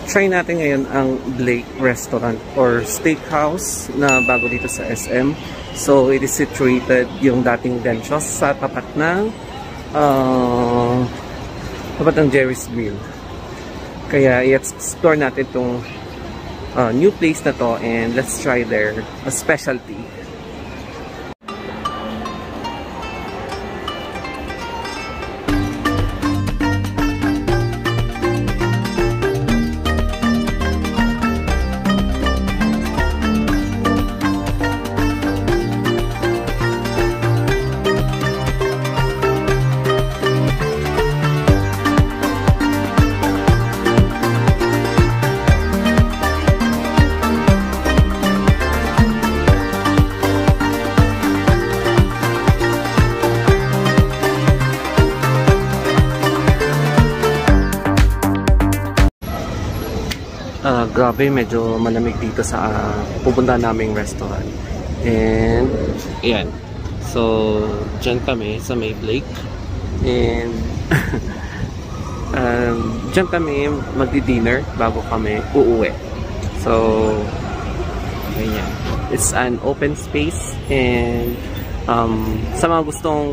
Try natin ngayon ang Blake Restaurant or Steakhouse na bago dito sa SM. So, it is situated yung dating Denchos sa tapat ng Jerry's Grill. Kaya, i-explore natin itong new place na to and let's try their specialty. Grabe, medyo malamig dito sa pupunta naming restaurant. And, ayan. So, dyan kami sa may Blake. And, dyan kami magdi-dinner bago kami uuwi. So, ayan. It's an open space. And, sa mga gustong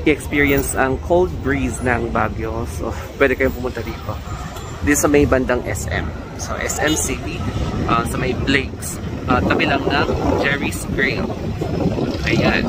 i-experience ang cold breeze ng Baguio, so, pwede kayong pumunta dito. Dito sa may bandang SM. So, SM City, sa may Blake's, tabi lang ng Jerry's Grill. Ayan.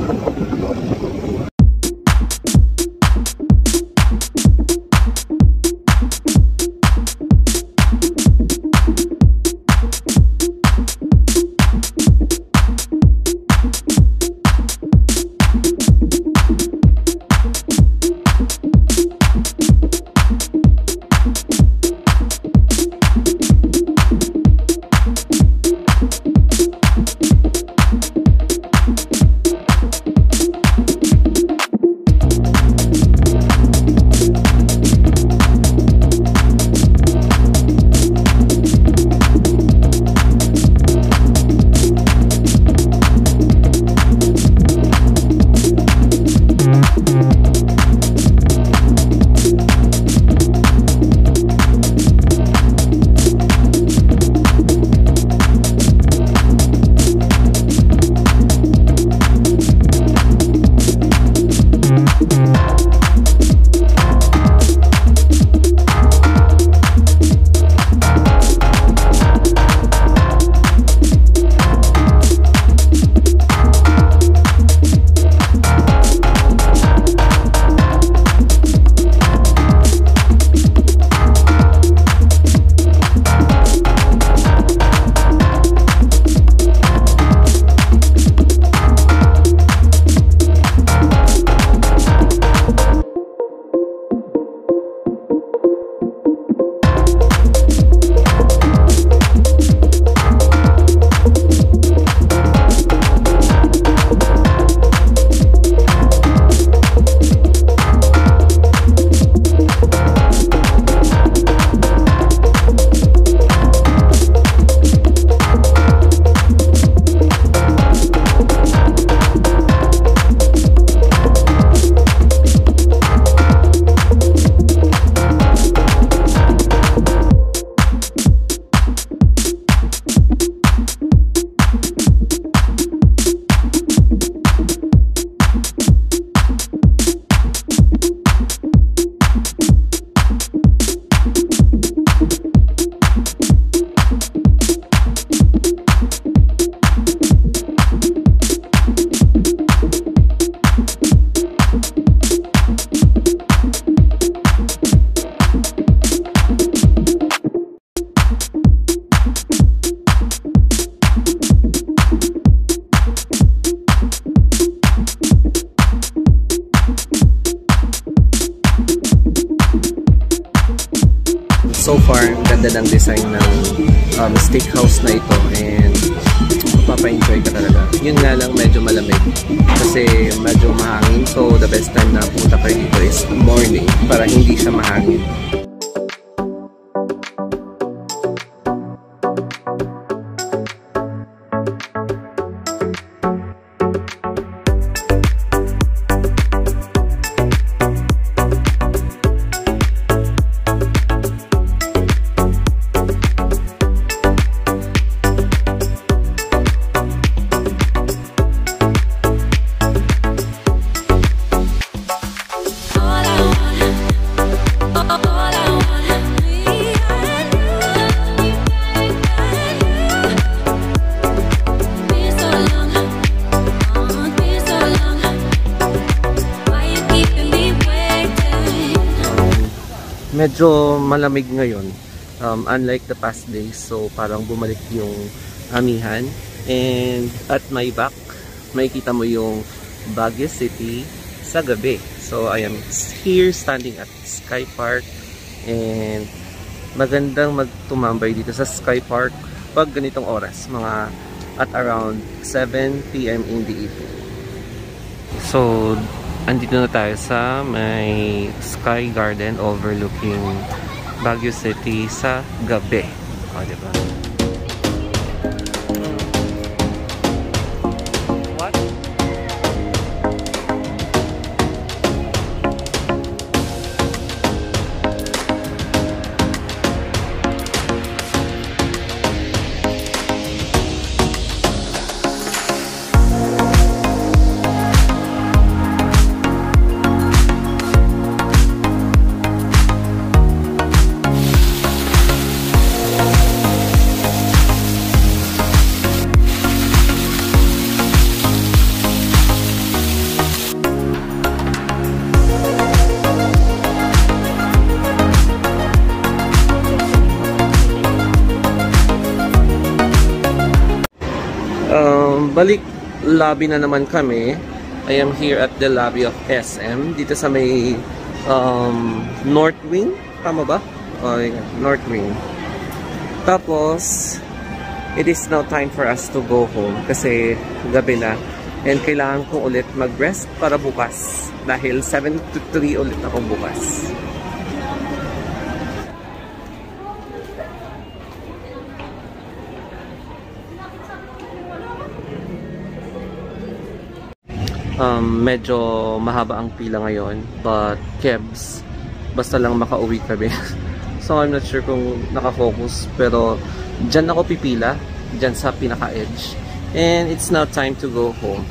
So far, ganda ng design ng steakhouse na ito and mapapa-enjoy ka talaga. Yun nga lang, medyo malamig kasi medyo mahangin. So the best time na pumunta kayo dito is morning para hindi siya mahangin. medyo malamig ngayon. Unlike the past days, so parang bumalik yung amihan. And at my back, makikita mo yung Baguio City sa gabi. So I am here standing at Sky Park, and magandang magtumambay dito sa Sky Park pag ganitong oras, mga at around 7 PM in the evening. So andito na tayo sa may Sky Garden overlooking Baguio City sa gabi. O, diba? What? Balik lobby na naman kami. I am here at the lobby of SM dito sa may North Wing, tama ba? North Wing. Tapos it is now time for us to go home kasi gabi na, and kailangan ko ulit mag-rest para bukas dahil 7 to 3 ulit ako bukas. Medyo mahaba ang pila ngayon, but Kebs, basta lang makauwi kami. So I'm not sure kung nakafocus, pero dyan ako pipila, dyan sa pinaka-edge, and it's now time to go home.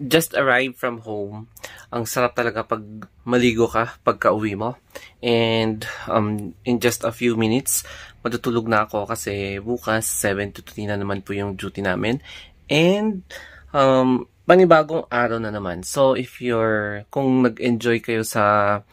Just arrived from home. Ang sarap talaga pag maligo ka pagka-uwi mo. And in just a few minutes, matutulog na ako kasi bukas 7 to 3 na naman po yung duty namin. And panibagong araw na naman. So kung nag-enjoy kayo sa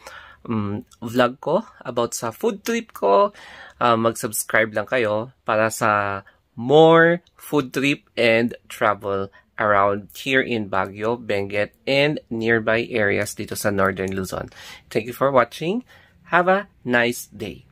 vlog ko about sa food trip ko, mag-subscribe lang kayo para sa more food trip and travel around here in Baguio, Benguet, and nearby areas dito sa Northern Luzon. Thank you for watching. Have a nice day.